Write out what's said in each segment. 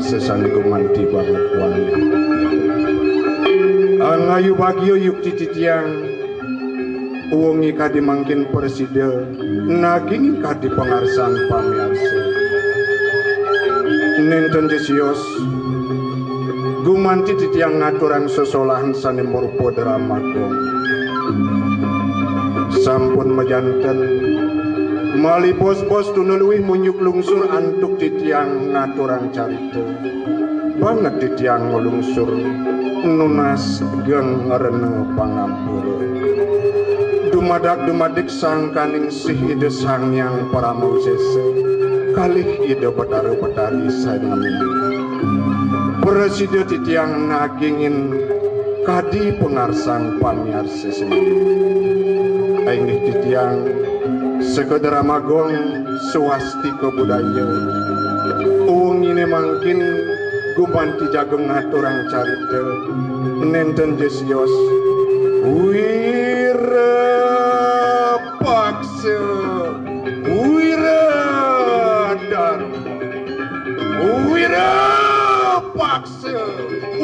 Sesane gumanti banget wani angayu bagio yuk tititiang uungi kadi mangkin preside naging kadi pengarsang pamiarsa nenten jesios gumanti titiang ngaturan sesolahan sane morpo dramago sampun mejanten mali bos-bos tunuluih munyuk lungsur antuk titiang ngaturan carita banget titiang ngelungsur nunas geng ngerene pangampura dumadak-dumadik sangkaning sih ide sang yang para mausese kalih ide betari-betari sayangamnya preside titiang nagingin kadi pengarsang pamiarsa sendiri aingih titiang sekedar magong swastika budaya uang ini mangkin gumanti jagong ngaturang carita nenten jesios wira paksa wira dharma wira paksa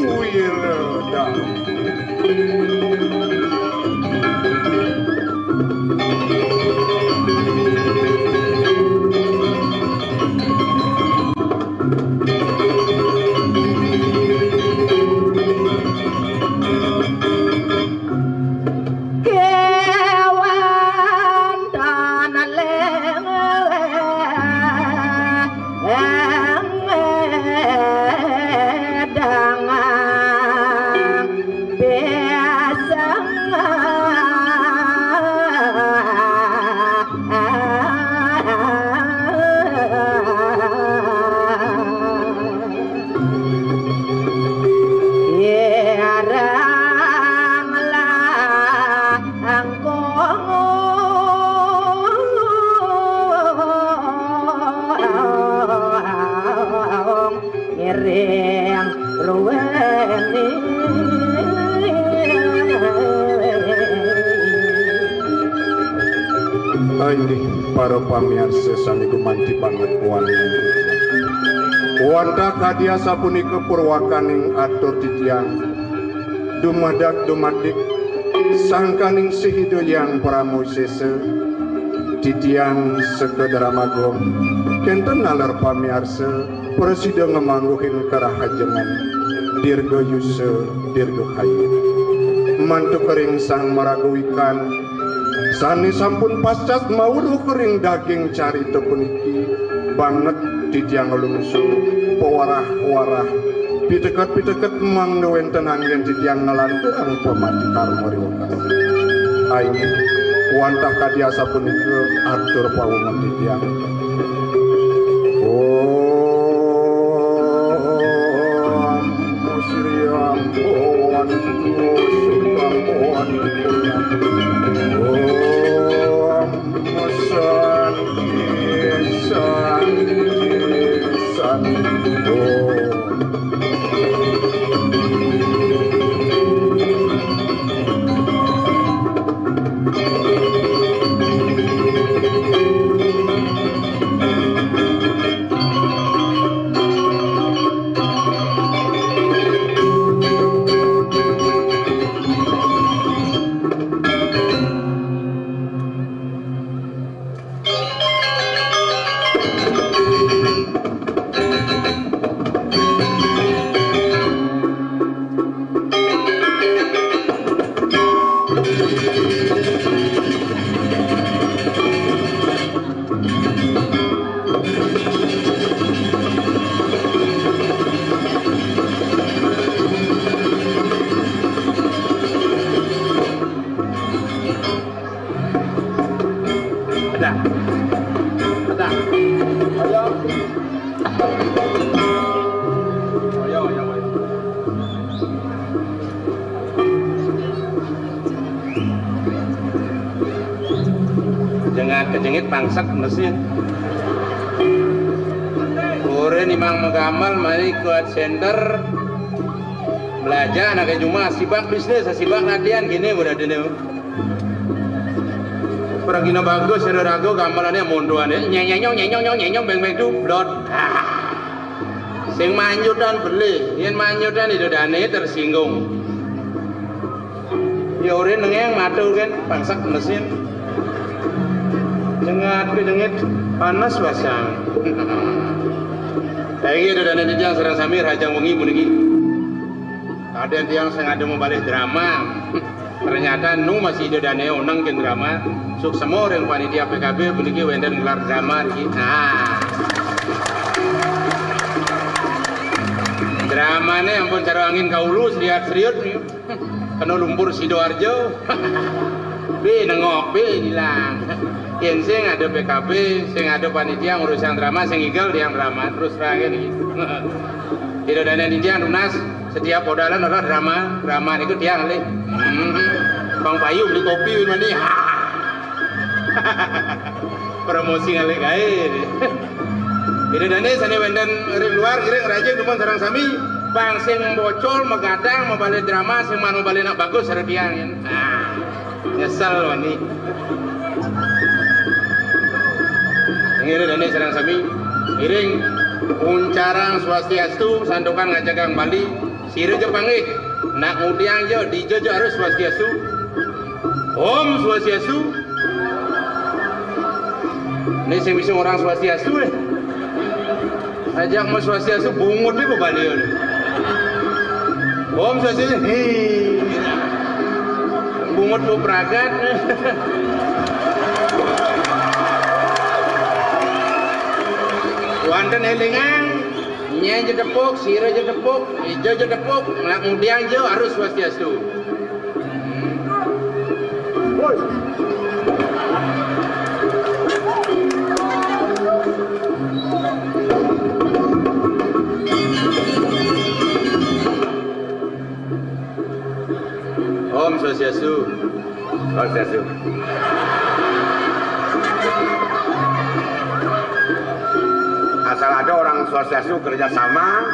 wira dharma para pamiarsa sami gumanti banget wanda kadiasa punika purwakaning atur titiang dumadak-dumadik sangkaning sihidoyang pramosese titiang sekedar magong kenten nalar pamiarsa presida ngemangguhin karahajengan dirgo yuse dirgo hayu mantu kering sang maraguikan sani sampun pascat mauruh kering daging carita puniki banget titiang lungsur pewarah-warah pitekat-pitekat mang wenten anggen titiang ngelanturang pemati karmori wakas aini wantah kadiasa punika atur pawungan titiang musriam pohon sukang pohon dengit bangsat mesin. Kore nimang mengamal mari kuat center belajar anak cuma sibak bisnis, sibak latihan gini udah dene. Peragina bagus, rago gamelannya mondoannya nyenyong beng dublot. Sing manyutan beli, yen manyutan itu dane tersinggung. Ya ore nengeng matur kan bangsak mesin. Cengat dengit panas wasang. Kayak gitu dane dijang serang sami rajang wengi muniki. Ada yang sengaja mau balik drama. Ternyata nu masih ada dane onang ke drama. Suk semua yang panitia PKB muniki wenden gelar drama iki. Nah. Dramane ampun cara angin kaulu seriat-seriut nih. Kena lumpur Sidoarjo. Be nengok be hilang. Yen sing ada PKB, sing ada panitia ngurusan drama, sing igal yang drama terus rangen gitu. Tidak ada ninja lunas setiap podalan ada drama itu tiang le. Bang Bayu beli kopi mani. Promosi ngale gae. Tidak ada sane wenden luar kira raja cuma sarang sami. Bang sing bocol megadang mau balik drama sing manu balik nak bagus ada tiang. Nyesal wani. Ini dane sarang sami iring uncarang swastiastu sandokan ngajagang Bali sire jo panggih nak udiang jo dijojo harus swastiastu Om Swastiastu. Ini sing bisa orang swastiastu nih. Ajak mau swastiastu bungut nih kok Bali ini. Om Swastiastu. Bungut mau peragat. Wanten elingan, nyen jedepuk, sira jedepuk, ijo jedepuk, nak mudiang jo harus swastiastu. Om Swastiastu. Swastiastu. Asal ada orang swastiastu kerjasama,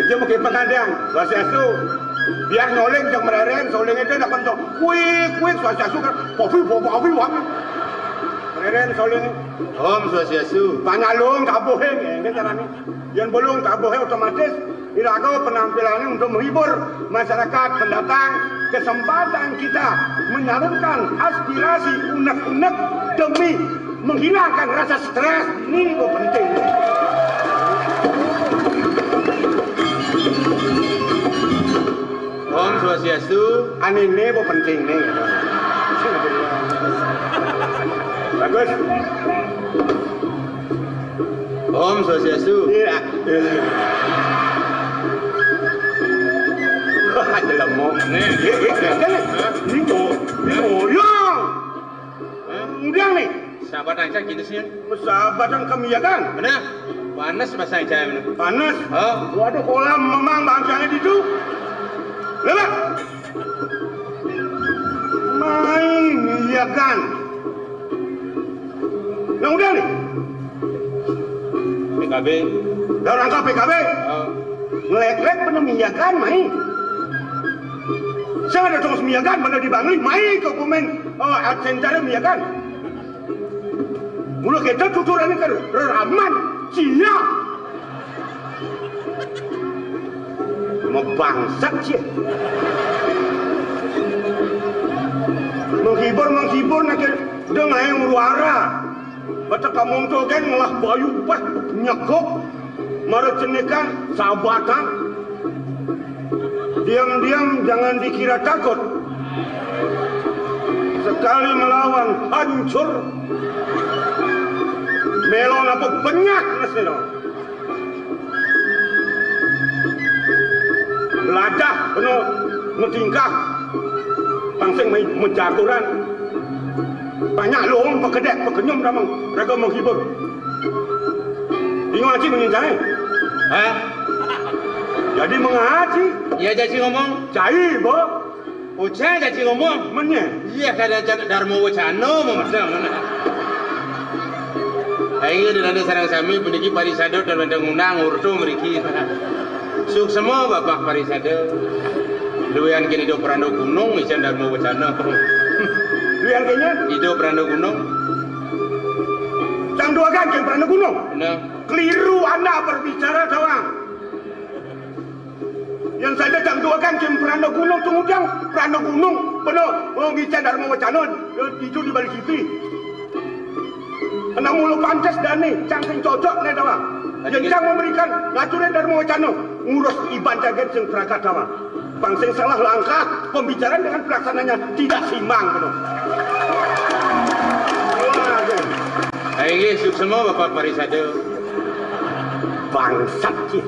itu mungkin pengandang swastiastu. Biar noleng jeng mereren, soling itu dapat tuh kuik swastiastu kan, popi wangi. Mereren soling. Om Swastiastu. Panyalung kabuhin, ini caranya. Yang belum kabuhin otomatis. Irago penampilannya untuk menghibur masyarakat pendatang. Kesempatan kita menyalurkan aspirasi unek-unek demi menghilangkan rasa stres. Ini kok penting. Om Swastiastu. Ini kok penting nih. Bagus. Om Swastiastu. Iya. Ada lemok nih. Ini goyang. Udah nih. Sahabat aja gitu sih. Sahabatan kemiyakan. Benar. Panas bahasa aja benar. Panas. Oh. Waduh kolam memang bangsanya itu. Lepas. Main miyakan. Nah udah nih. PKB. Dah rangka PKB. Oh. Ngelek-lek bener miyakan main. Saya ada terus miyakan bener dibangun main ke komen. Oh, adsentarnya miyakan. Mula kita tuturannya kan raman Cina. Mau bangsat sih. Menghibur nak dengan yang ruara. Baca kamu tu kan malah bayu pas nyekok. Mara cenekan sahabatan. Diam-diam jangan dikira takut. Sekali melawan hancur. Melon apa banyak nasilo. Beladah penuh ngetingkah. Langsung menjagoran. Banyak loong pekedek, pekenyum damang. Mereka menghibur. Ini ngaji menyintai. Hah? Jadi mengaji. Ya jadi ngomong. Cai, bo. Ucah jadi ngomong. Mana? Iya kada Dharma Wacana memang. Ayo di nanti sarang sami pendiki parisado dan bandang undang urdo meriki. Suk semua bapak parisado. Luyan kini do perando gunung isan darmo wacana. Luyan kini? Ido perando gunung. Sang dua gangkeng perando gunung. Nah, keliru Anda berbicara tawang. Yang saja jam 2 kan kem peranda gunung kemudian peranda gunung penuh ngican Dharma Wacana itu di balik TV. Anak mulu pantas dan nih cangking cocok nih tawang. Yang cang memberikan ngaturin Dharma Wacana ngurus iban jagat sing perangkat tawang. Bangsa salah langkah pembicaraan dengan pelaksananya tidak simbang penuh. ayo suk semua bapak parisado. Bangsat sih.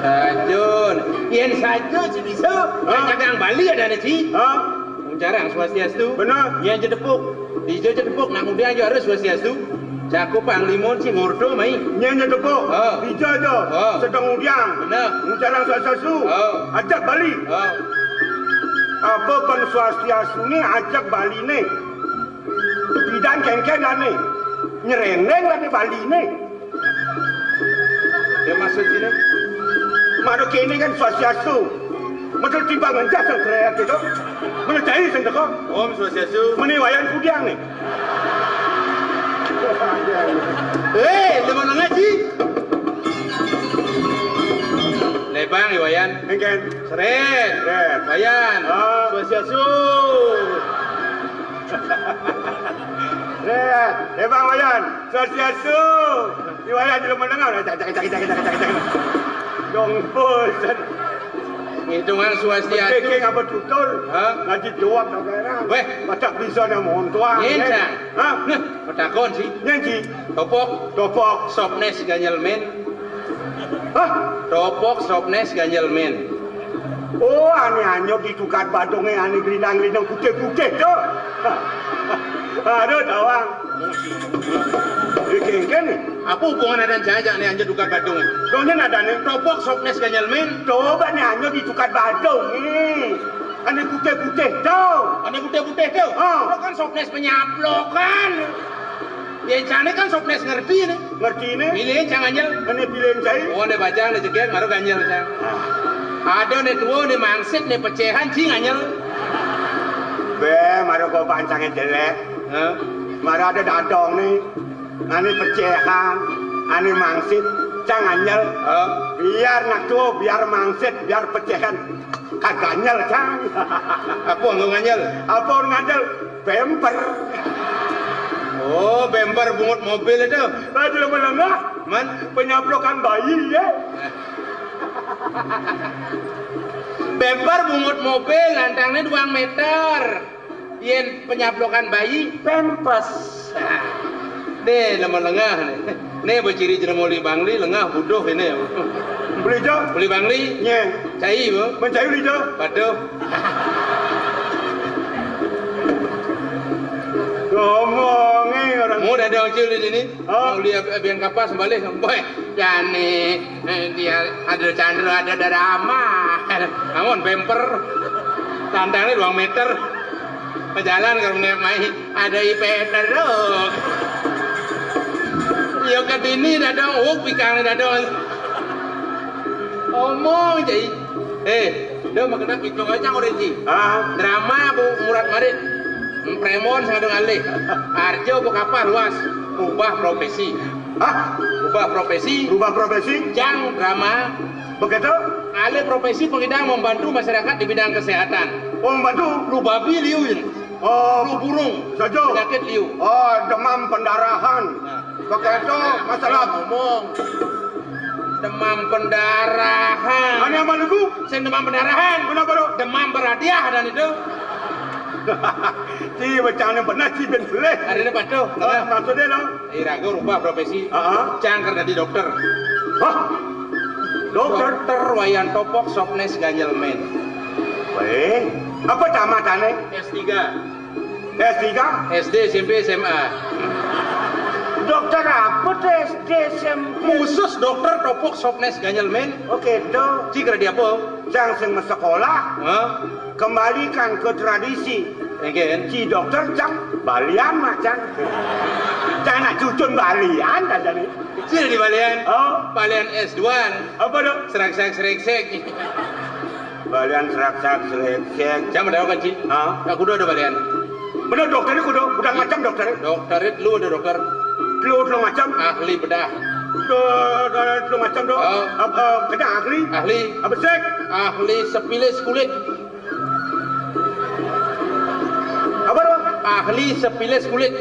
Sajun, yang saja si bisa. Jangan Bali ada nanti. Jarang swastiastu. Benar. Yang jedepuk, dijo jedepuk. Nak kemudian aja harus swastiastu. Cakup panglimun si ngurdo mai. Yang jedepuk. Dijo aja. Sedang udiang. Benar. Jarang swastiastu. Ajak Bali. Apa kan swastiastu ni ajak Bali ni? Bidan kengkeng nih. Nyereneng lah di Bali ni. Dia masuk sini. Mana kini kan swastiastu. Macam timbangan jasa kreat itu. Mana cari sendiri kok. Om swastiastu. Mana wayan kudiang ni. Lepas ngaji. Lebang wayan. Engken. Seret. Wayan. Swastiastu. Lebang wayan. Swastiastu. Di wayan di lemah dengar. Cak. Dong bosan. Hitungan swastiastu. Kekeng apa tutur? Ngaji jawab tak kira. Weh, baca bisa nak mohon tuan. Nyencang. Petakon sih. Nyenci. Topok. Sopnes ganjel men. Topok sopnes ganjel men. Oh, aneh ditukar badongnya aneh gelindang putih tu. Aduh tawang. Kengkeng ni. Apa hubungan ada jajak ni anjir tukar badung? Donya ada ni. Topok sopnes ganjel men. Coba ni hanya ditukar badung ni. Aneh putih tu. Aneh putih tu. Lo kan sopnes penyaplokan. Yang cani kan sopnes ngerti ni. Ngerti ni? Pilihin cang anjel. Aneh pilihin saya. Oh ni bajang ni jegek ngaruh ganjel cang. Ada ni tua ni mangsit ni pecahan cing anjel. Maru kau pancangnya jelek. Maru ada dadong ni. Ani pecahan, ani mangsit, cang anyel. Biar nak tua, biar mangsit, biar pecahan. Kagak anyel cang. Apa orang nganyel? Apa orang nganyel? Bemper. Oh, bemper bungut mobil itu. Baju menengah. Man? Penyaplokan bayi ya. Bemper bungut mobil, lantangnya 2 meter. Yen penyaplokan bayi, pempes. Nih, nama lengah nih. Nih berciri jeremoli bangli, lengah buduh ini. Beli jo? Beli bangli? Nye. Cai bu? Mencai beli jo? Paduh. Ngomongin orang. Mau ada ojol di sini? Mau lihat biang kapas balik, boy. Jani, dia ada Chandra, ada Rama. Namun bemper, tantangnya 2 meter. Pejalan kalau main ada IP terus. Yo ketini dadong, pikang dadong. Omong jadi. Dia makan pitung aja ngorenji. Drama Bu Murad Marit. Premon sangat alih. Arjo bu kapal luas. Rubah profesi. Rubah profesi? Jang drama. Begitu? Alih profesi pengidang membantu masyarakat di bidang kesehatan. Oh, membantu? Lu babi liu ini. Lu burung. Saja. Penyakit liu. Demam pendarahan. Begitu masalah. Ngomong. Demam pendarahan. Ini apa lagu? Saya demam pendarahan. Kenapa tu? Demam berhadiah dan itu. Si macam mana benar si ben boleh. Hari ini patuh. Maksudnya no? Irago rubah profesi. Cangker jadi dokter. Dokter wayan topok sopnes ganjel men. Baik. Apa tamatane? S3. SD, SMP, SMA. Dokter apa tuh SD, SMP? Khusus dokter topok sopnes ganjel men. Oke, do. Jika dia apa? Jangan sekolah. Kembalikan ke tradisi Engken. Ci dokter cang balian macam. Jangan cucun balian dah jadi. Kecil di balian. Oh, Balian S2. apa dong? Serak-serak. Balian serak-serak serak. Jangan dah kan Ci. Aku udah ada balian. Bener dokter ini kudu, udah macam dokter. Dokter itu lu ada dokter. Lu macam. Ahli bedah. Lu macam dong. Kena ahli. Ahli. Apa sih? Ahli sepilis kulit. Apa dong? Ahli sepilis kulit.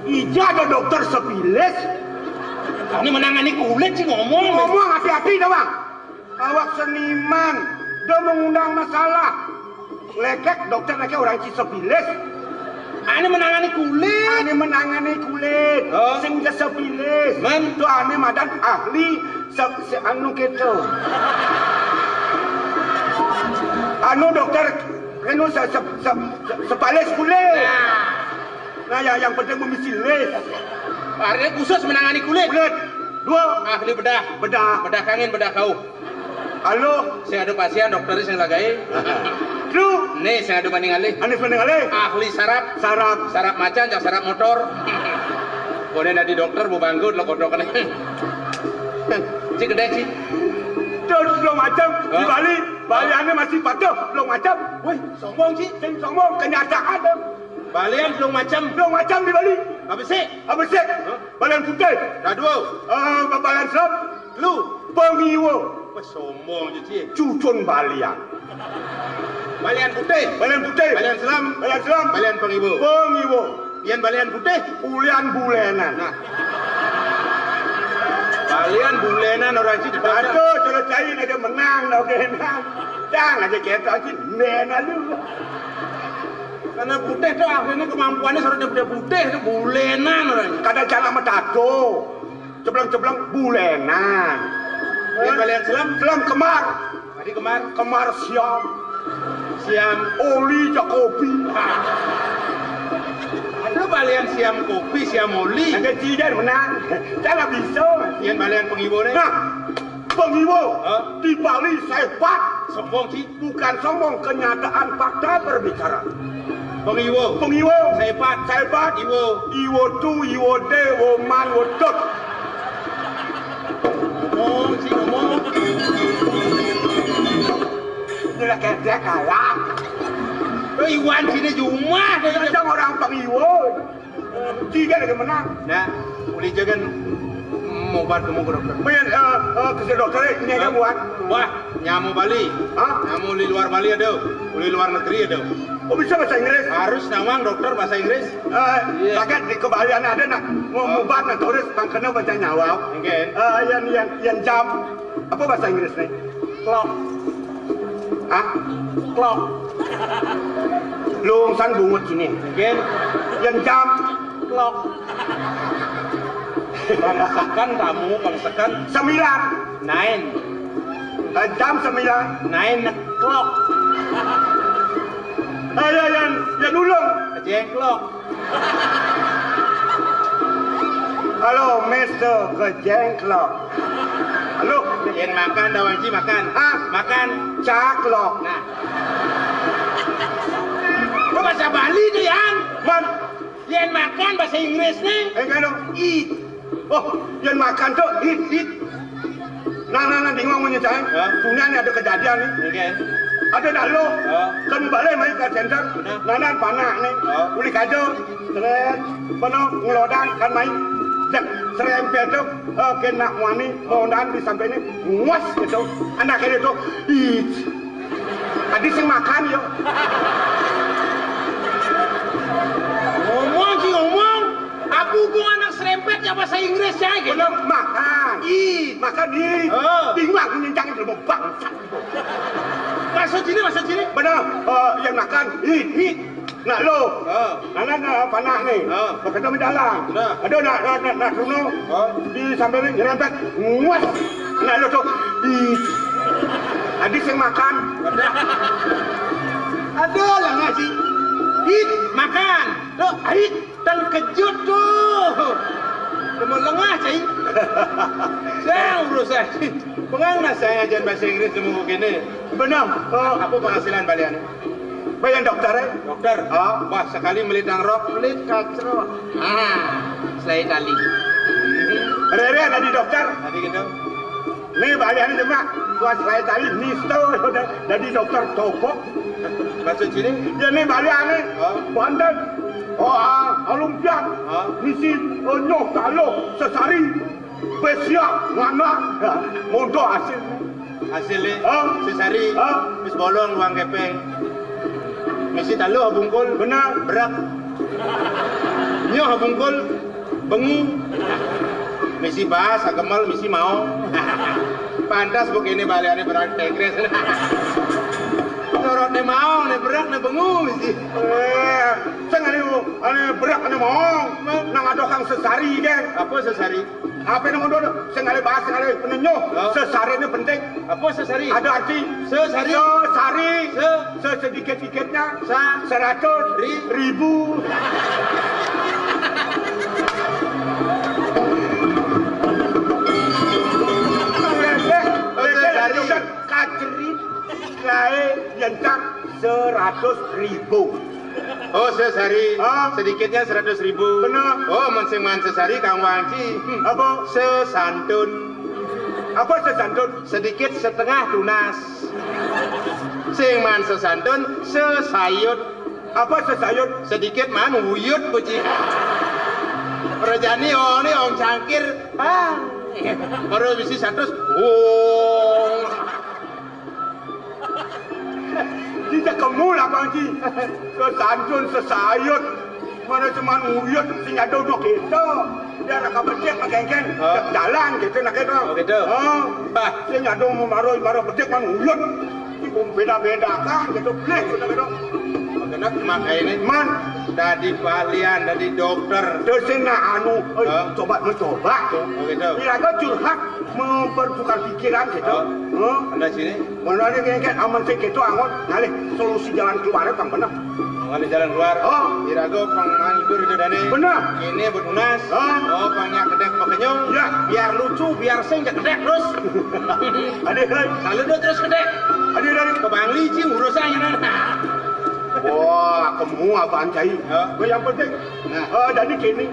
Ija ada dokter sepilis. Ini menangani kulit sih ngomong. Ngomong hati-hati dah bang. Awak seniman, dia mengundang masalah. Lekek dokter lekek orang ci sepilis. Ini menangani kulit. Ane menangani kulit. Oh. Sing dia sepilis. Men. Tu ane madan ahli anu gitu. Anu dokter anu sepalis kulit. Nah yang penting memisilis. Artinya khusus menangani kulit. Kulit. Dua. Ahli bedah. Bedah kangen, bedah kau. Halo. Saya ada pasien dokter yang lagai. Lu. Nih saya ada banding alih. Ane banding alih. Ahli sarap. Sarap macan, jak sarap motor. Boleh nadi dokter bu banggut lo kodok kan. Cik gede cik. Terus lo macam di Bali. Baliannya masih patuh. Lo macam. Wih, sombong cik. Sing sombong kenyataan dong. Balian lo macam. Lo macam di Bali. Apa sih? Apa sih? Balian putih. Dua. Balian serap. Lu. Pengiwo. Wih, sombong cik. Cucun balian. Balian putih. Balian putih. Balian selam. Balian selam. Balian pengibo. Pengiwo. Yang balian putih. Ulian bulenan. Nah. Balian bulenan orang cik. Aduh, kalau cari aja menang dah kenang. Jangan aja kita cik nena lu. Karena putih tuh akhirnya kemampuannya seorang dia putih itu bulenan orang. Kadang cara metato. Ceblang-ceblang bulenan. Yang balian selam. Selam kemar. Tadi kemar. Kemar siam. Siam. Oli jak kopi. Ada balian siam kopi, siam oli. Ada cidan menang. Jangan bisa. Yang balian pengibo nih. Nah, pengibo di Bali sepat. Sombong sih. Bukan sombong, kenyataan fakta berbicara. Pengibo. Pengibo. Sepat. Iwo. Iwo tu, iwo de, iwo man, iwo tot. Ngomong. Inilah kerja kalah. Iwan sini cuma. Macam orang pengiwo. Tiga lagi menang. Nah, boleh jangan mau bantu ke dokter. Main ke dokter ini yang buat. Wah, nyamu Bali. Nyamu di luar Bali ada. Di luar negeri ada. Oh bisa bahasa Inggris? Harus nawang dokter bahasa Inggris. Pakai di kebalian ada nak mau buat nak tulis kena baca nyawa. Mungkin. Yang jam apa bahasa Inggris nih? Clock. Clock. Lungsan bungut sini. Mungkin. Yang jam Clock. Bangsakan kamu, bangsakan 9. 9. Jam 9. 9 o'clock. Yang ulung. Jengklok. Halo, Mister Kejengklok. Halo. Yang makan, dawanci makan. Makan. Caklok. Nah. Itu bahasa Bali tuh, Yan. Man. Yang makan bahasa Inggris nih. Kan eat. Oh, yang makan tuh eat. Nah, bingung menyesal. Punya nih ada kejadian nih. Mungkin. Ada dah lo. Kan balik main ke center. Nanan panak nih. Uli kajo. Seret. Penuh ngelodang kan main. Serempet tuh kena wani mondan di sampai ini nguas gitu. Anak ini tuh eat. Adik sing makan yo. Ngomong. Aku anak serempet ya bahasa Inggris ya gitu. Belum makan. Makan eat. Bingung aku nyencangin belum bangsat. Maksud sini. Benar. Yang makan eat. Nak lo. Nanan panah nih. Begitu di dalam. Aduh nak runo. Di sambil ini nyerempet. Nguas. Nak lo tuh eat. Adik sing makan. Aduh lah ngasih. Eat, makan. Lo, eat, terkejut tuh. Cuma lengah, cai. Saya urusan. Pengang saya ajar bahasa Inggris semua begini. Benar. Apa penghasilan balian? Bayan dokter. Dokter. Wah, sekali melidang rok, melit kacro. Selai tali. Rere tadi dokter. Tadi gitu. Ni balian cuma buat selai tali nisto jadi dokter toko. Maksud sini? Dia ni balian ni. Banten. Olimpiad. Misi nyoh kalau sesari. Besia mana? Mondo hasil. Hasilnya sesari. Mis bolong uang kepeng. Misi talu bungkul. Benar. Berak. Nyoh bungkul. Bengi. Misi bahas, agemal, misi mau. Pantas begini baliannya berak tegres. Sorot ne mau, ne berak, ne bengu misi. Saya ane berak, ane mau. Nang ada kang sesari kan? Apa sesari? Apa yang ngomong? Saya nggak bahas, nggak penenyo. Sesari ini penting. Apa sesari? Ada arti. Sesari. Sesari. Sedikit-sedikitnya. 100.000. Kacerit kae yentak 100.000. Oh, sesari. Sedikitnya 100.000. Benar. Oh, masing-masing sesari Kang Wangci. Apa? Sesantun. Apa sesantun? Sedikit setengah tunas. Sing-man sesantun, sesayut. Apa sesayut? Sedikit man wuyut puji. Rejani ini ong cangkir. Baru bisi 100. Tidak kamu lah Bangji. Sesantun, sesayut. Mana cuma wuyut sing ada dua kita. Dia nak bedek makan-makan. Jalan kita nak kita. Oh gitu. Sing ada maroi bedek man wuyut. Itu beda-beda kan gitu. Blek kita. Kenapa makai ini? Man, dari balian, dari dokter. Desena anu, coba mencoba. Oh gitu. Kira-kira curhat mempertukar pikiran gitu. Anda sini? Mana ada yang aman sih gitu angon, ngalih solusi jalan keluar kan benar. Ngalih jalan keluar. Kira-kira penghibur itu Dani. Benar. Ini bertunas. Pangnya kedek pekenyong. Ya. Biar lucu, biar sing kedek terus. Adik lagi. Kalau dia terus kedek. Adik lagi. Ke Bangli cing urusannya nana. Wah, kamu abang cai. Yang penting. Jadi gini.